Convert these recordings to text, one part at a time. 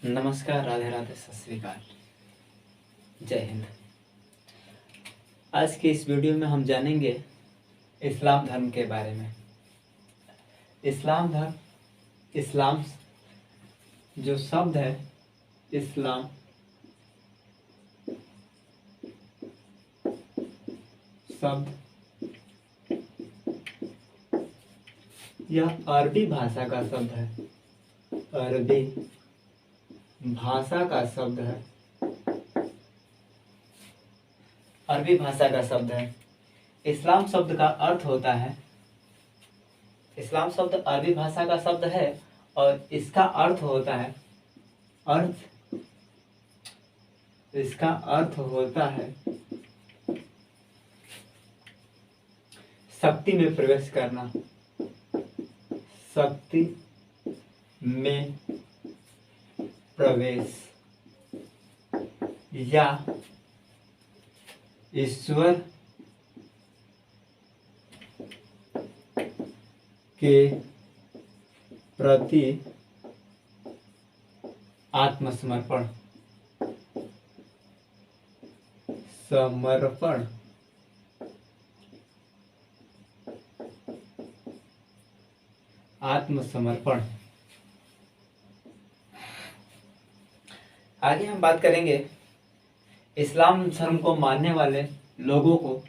नमस्कार, राधे राधे, सत श्री अकाल, जय हिंद। आज के इस वीडियो में हम जानेंगे इस्लाम धर्म के बारे में। इस्लाम धर्म, इस्लाम जो शब्द है, इस्लाम शब्द यह अरबी भाषा का शब्द है। अरबी भाषा का शब्द है। अरबी भाषा का शब्द है। इस्लाम शब्द का अर्थ होता है, इस्लाम शब्द अरबी भाषा का शब्द है और इसका अर्थ होता है, इसका अर्थ होता है शक्ति में प्रवेश करना, शक्ति में प्रवेश या ईश्वर के प्रति आत्मसमर्पण, समर्पण, आत्मसमर्पण। आगे हम बात करेंगे इस्लाम धर्म को मानने वाले लोगों को।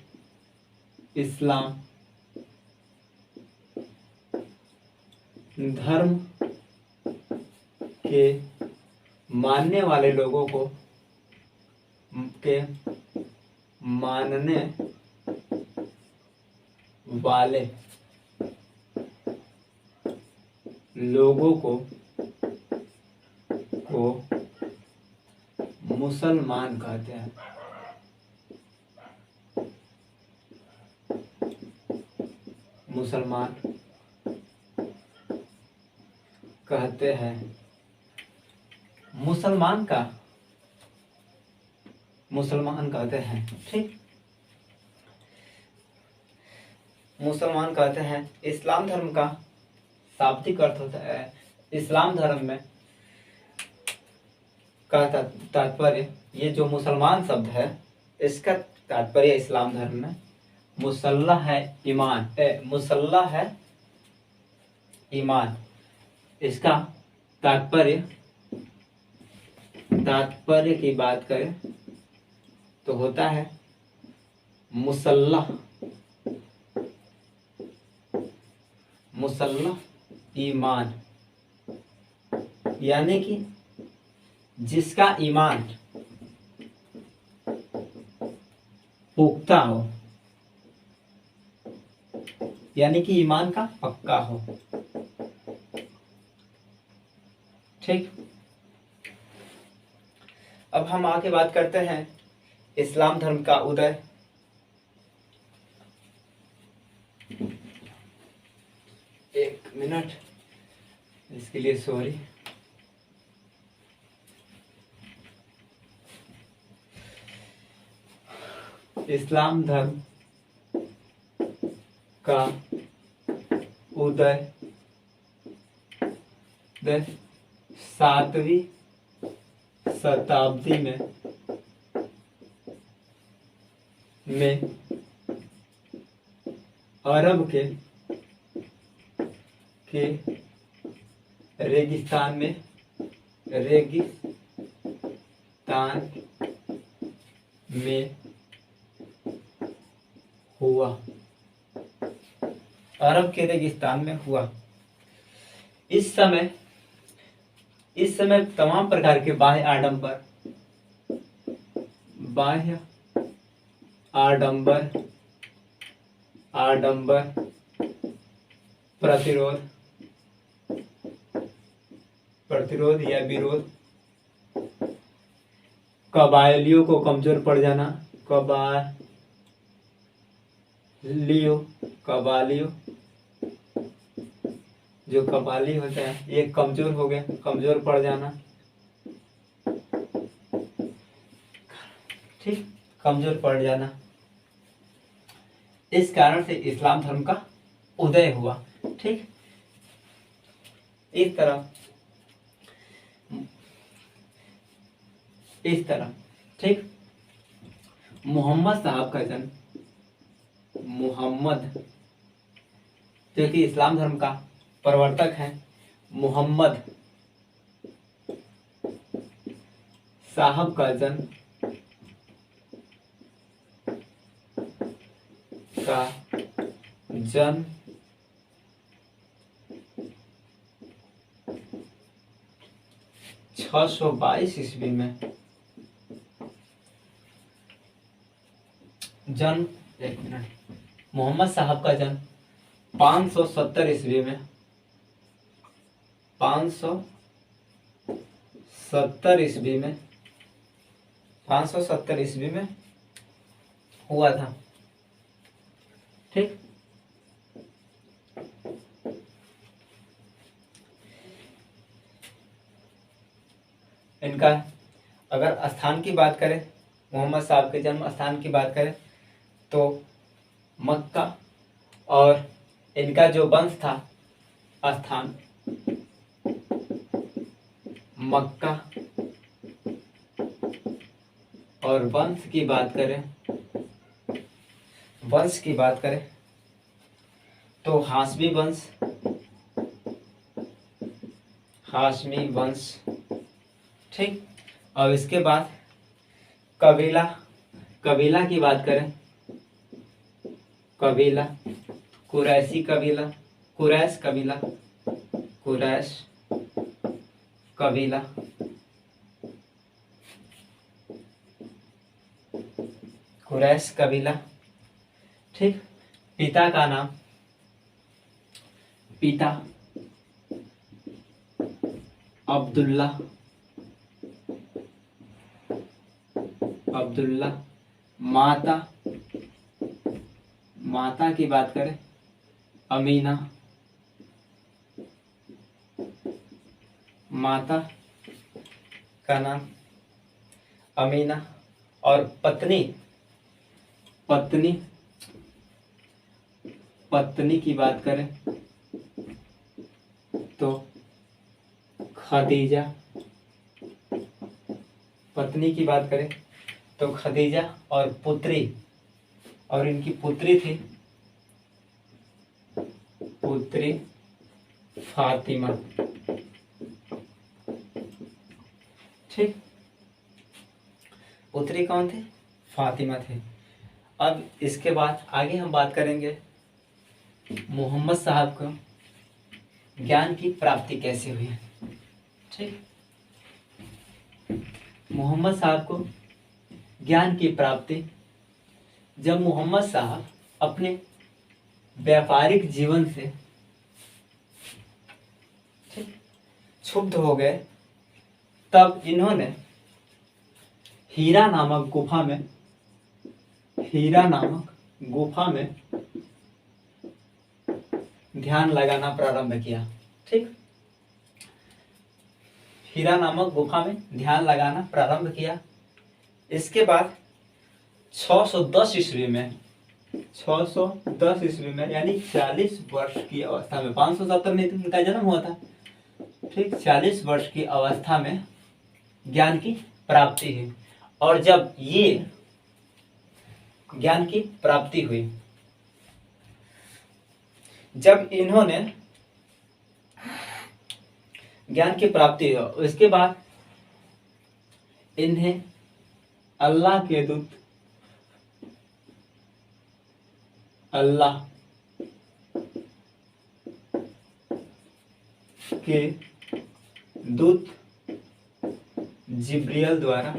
इस्लाम धर्म के मानने वाले लोगों को, के मानने वाले लोगों को मुसलमान कहते हैं। मुसलमान कहते हैं। मुसलमान कहते हैं। ठीक, मुसलमान कहते हैं। इस्लाम धर्म का शाब्दिक अर्थ होता है, इस्लाम धर्म में का तात्पर्य, ये जो मुसलमान शब्द है इसका तात्पर्य इस्लाम धर्म में मुसल्ला है ईमान, मुसल्ला है ईमान। इसका तात्पर्य की बात करें तो होता है मुसल्ला ईमान, यानी कि जिसका ईमान पुख्ता हो, यानी कि ईमान का पक्का हो। ठीक, अब हम आगे बात करते हैं इस्लाम धर्म का उदय। एक मिनट, इसके लिए सॉरी। इस्लाम धर्म का उदय 7वीं शताब्दी में अरब के रेगिस्तान में हुआ। अरब के रेगिस्तान में हुआ। इस समय तमाम प्रकार के बाह्य आडंबर प्रतिरोध या विरोध, कबायलियों को कमजोर पड़ जाना, कबालियों जो कबाली होते हैं ये कमजोर हो गए, कमजोर पड़ जाना। ठीक, कमजोर पड़ जाना। इस कारण से इस्लाम धर्म का उदय हुआ। ठीक, इस तरह इस तरह। ठीक। मोहम्मद साहब का जन्म, मोहम्मद जो कि इस्लाम धर्म का प्रवर्तक है, मोहम्मद साहब का जन्म का जन्म 622 ईस्वी में, जन्म, एक मिनट, मोहम्मद साहब का जन्म 570 ईस्वी में, 570 ईस्वी में, 570 ईस्वी में हुआ था। ठीक। इनका अगर स्थान की बात करें, मोहम्मद साहब के जन्म स्थान की बात करें तो मक्का, और इनका जो वंश था स्थान मक्का, और वंश की बात करें तो हाशमी वंश। ठीक। और इसके बाद कबीला की बात करें, कबीला कुरैशी कबीला, कुरैश कबीला, कुरैश कबीला। ठीक। पिता का नाम, पिता अब्दुल्ला, माता की बात करें अमीना, माता का नाम अमीना, और पत्नी की बात करें तो खदीजा, और इनकी पुत्री थी फातिमा। ठीक। पुत्री कौन थे? फातिमा थे। अब इसके बाद आगे हम बात करेंगे मोहम्मद साहब को ज्ञान की प्राप्ति कैसे हुई। ठीक। मोहम्मद साहब को ज्ञान की प्राप्ति, जब मोहम्मद साहब अपने व्यापारिक जीवन से क्षुब्ध हो गए, तब इन्होंने हीरा नामक गुफा में ध्यान लगाना प्रारंभ किया। ठीक। हीरा नामक गुफा में ध्यान लगाना प्रारंभ किया। इसके बाद 610 ईस्वी में यानी 40 वर्ष की अवस्था में, 570 में इनका जन्म हुआ था। ठीक। 40 वर्ष की अवस्था में ज्ञान की प्राप्ति हुई, और जब ये ज्ञान की प्राप्ति हुई, जब इन्होंने ज्ञान की प्राप्ति हुई, उसके बाद इन्हें अल्लाह के दूत जिब्रियल द्वारा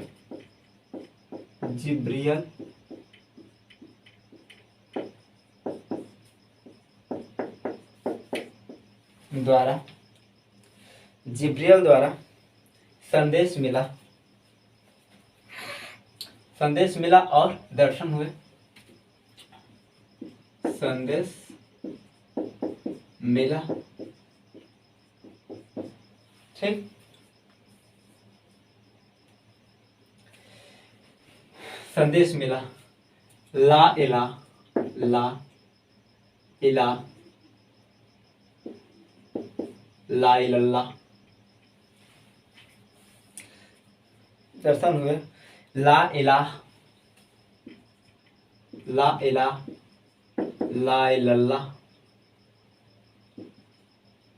संदेश मिला और दर्शन हुए। संदेश मिला। ठीक। संदेश मिला, ला इल्लल्लाह, दर्शन हुए। ला इलाह, ला इलाह, ला इल्लल्लाह,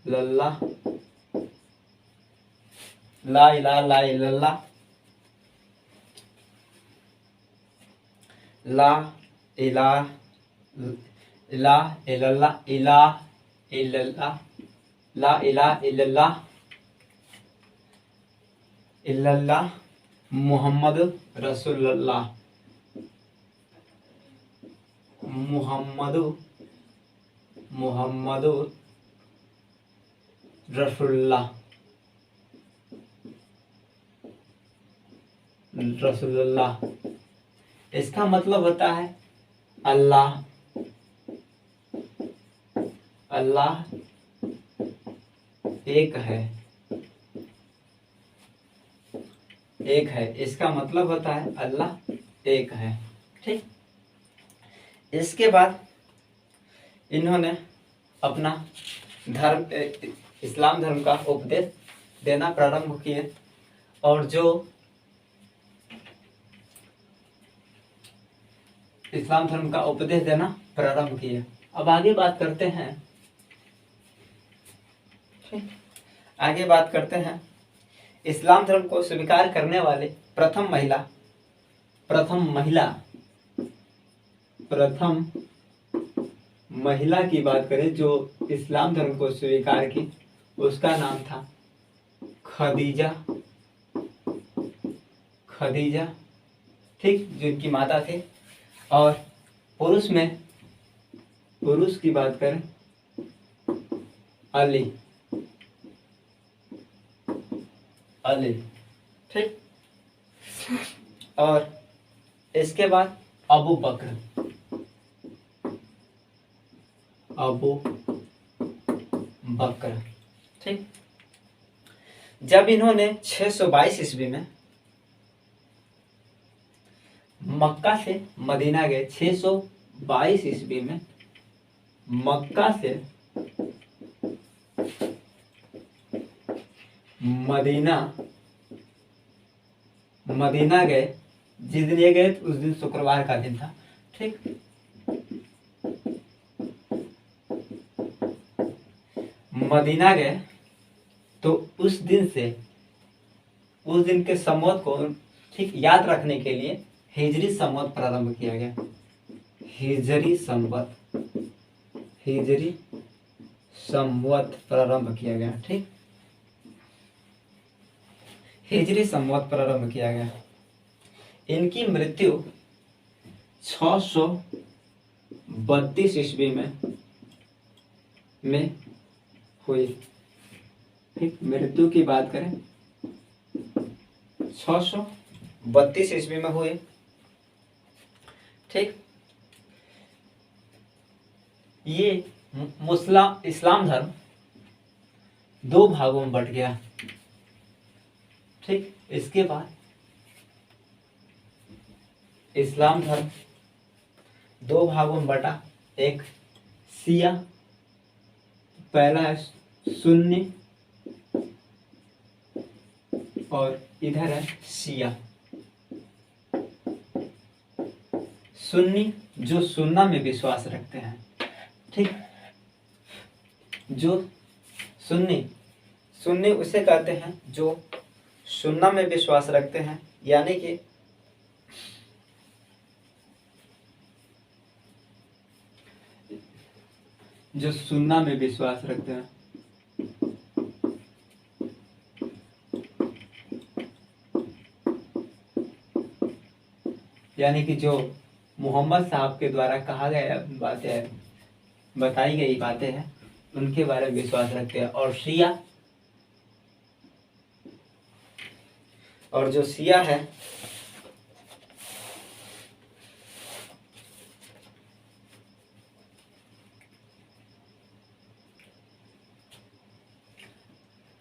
लल्लाह, ला इलाह, ला इल्लल्लाह, ला इलाह, इलाह इल्लल्लाह, इलाह इल्लल्लाह, ला इलाह इल्लल्लाह, इल्लल्लाह मुहम्मद रसूलुल्लाह, मुहम्मदु, मुहम्मदु रसूलुल्लाह, रसूलुल्लाह। इसका मतलब होता है अल्लाह, अल्लाह एक है, एक है। इसका मतलब होता है अल्लाह एक है। ठीक। इसके बाद इन्होंने अपना धर्म, इस्लाम धर्म का उपदेश देना प्रारंभ किए, और जो इस्लाम धर्म का उपदेश देना प्रारंभ किए। अब आगे बात करते हैं, आगे बात करते हैं इस्लाम धर्म को स्वीकार करने वाले प्रथम महिला, प्रथम महिला की बात करें जो इस्लाम धर्म को स्वीकार की, उसका नाम था खदीजा, खदीजा। ठीक, जिनकी माता थे। और पुरुष में, पुरुष की बात करें अली, अली। ठीक। और इसके बाद अबू बकर, अबू बकर। ठीक। जब इन्होंने 622 ईस्वी में मक्का से मदीना गए, 622 ईस्वी में मक्का से मदीना गए। जिस दिन ये गए उस दिन शुक्रवार का दिन था। ठीक। मदीना गए तो उस दिन से, उस दिन के संवत को ठीक याद रखने के लिए हिजरी संवत प्रारंभ किया गया। हिजरी संवत, हिजरी संवत प्रारंभ किया गया। ठीक। हिजरी संवत प्रारंभ किया गया। इनकी मृत्यु 632 ईस्वी में हुई। ठीक। मृत्यु की बात करें 632 ईस्वी में हुई। ठीक। ये इस्लाम धर्म दो भागों में बट गया। ठीक। इसके बाद इस्लाम धर्म दो भागों में बटा। एक शिया, पहला है सुन्नी और इधर है शिया। सुन्नी जो सुन्ना में विश्वास रखते हैं। ठीक। जो सुन्नी उसे कहते हैं जो सुन्ना में विश्वास रखते हैं, यानी कि जो सुन्ना में विश्वास रखते हैं। यानी कि जो मोहम्मद साहब के द्वारा कहा गया बातें, बताई गई बातें हैं, उनके बारे में विश्वास रखते हैं। और शिया, और जो शिया है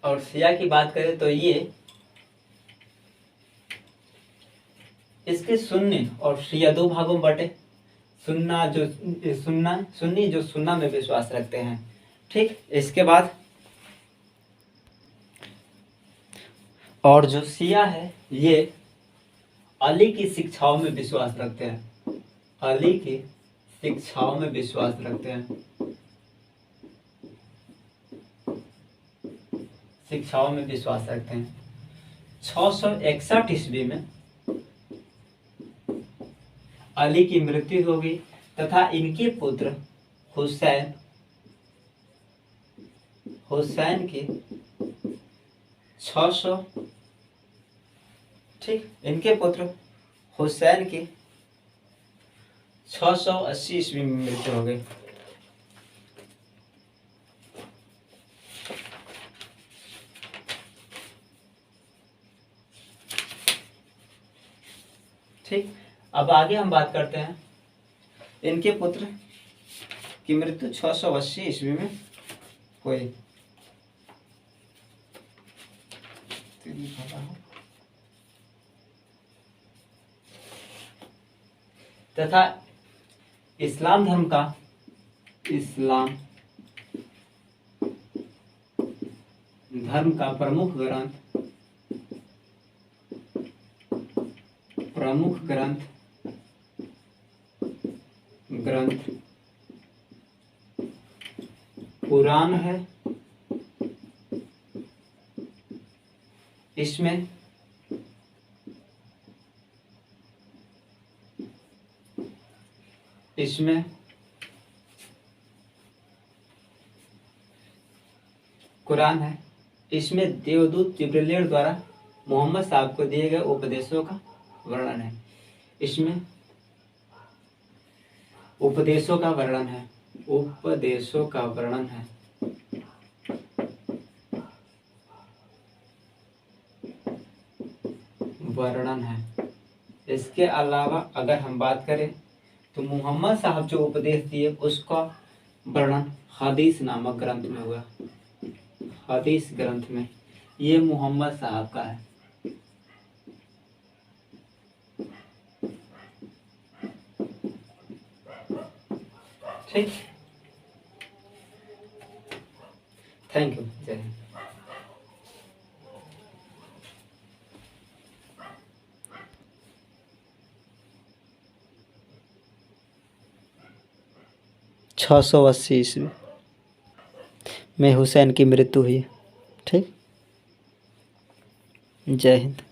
और शिया की बात करें तो ये इसके सुन्नी और शिया दो भागों में बटे। सुन्नी जो सुन्ना में विश्वास रखते हैं। ठीक। इसके बाद और जो शिया है ये अली की शिक्षाओं में विश्वास रखते हैं। अली की शिक्षाओं में विश्वास रखते हैं। शिक्षाओं में विश्वास रखते हैं। 661 ईस्वी में अली की मृत्यु हो गई तथा इनके पुत्र हुसैन की 600 ठीक, इनके पुत्र हुसैन की 680 ईस्वी में मृत्यु हो गई। ठीक, अब आगे हम बात करते हैं। इनके पुत्र की मृत्यु 680 ईस्वी में हुई। तथा इस्लाम धर्म का प्रमुख ग्रंथ कुरान है। इसमें कुरान है। इसमें देवदूत जिब्रील द्वारा मोहम्मद साहब को दिए गए उपदेशों का वर्णन है। इसमें उपदेशों का वर्णन है। इसके अलावा अगर हम बात करें तो मोहम्मद साहब जो उपदेश दिए उसका वर्णन हदीस नामक ग्रंथ में हुआ। हदीस ग्रंथ में ये मोहम्मद साहब का है। ठीक, थैंक यू। जय हिंद। छः 680 ईस्वी में हुसैन की मृत्यु हुई। ठीक, जय हिंद।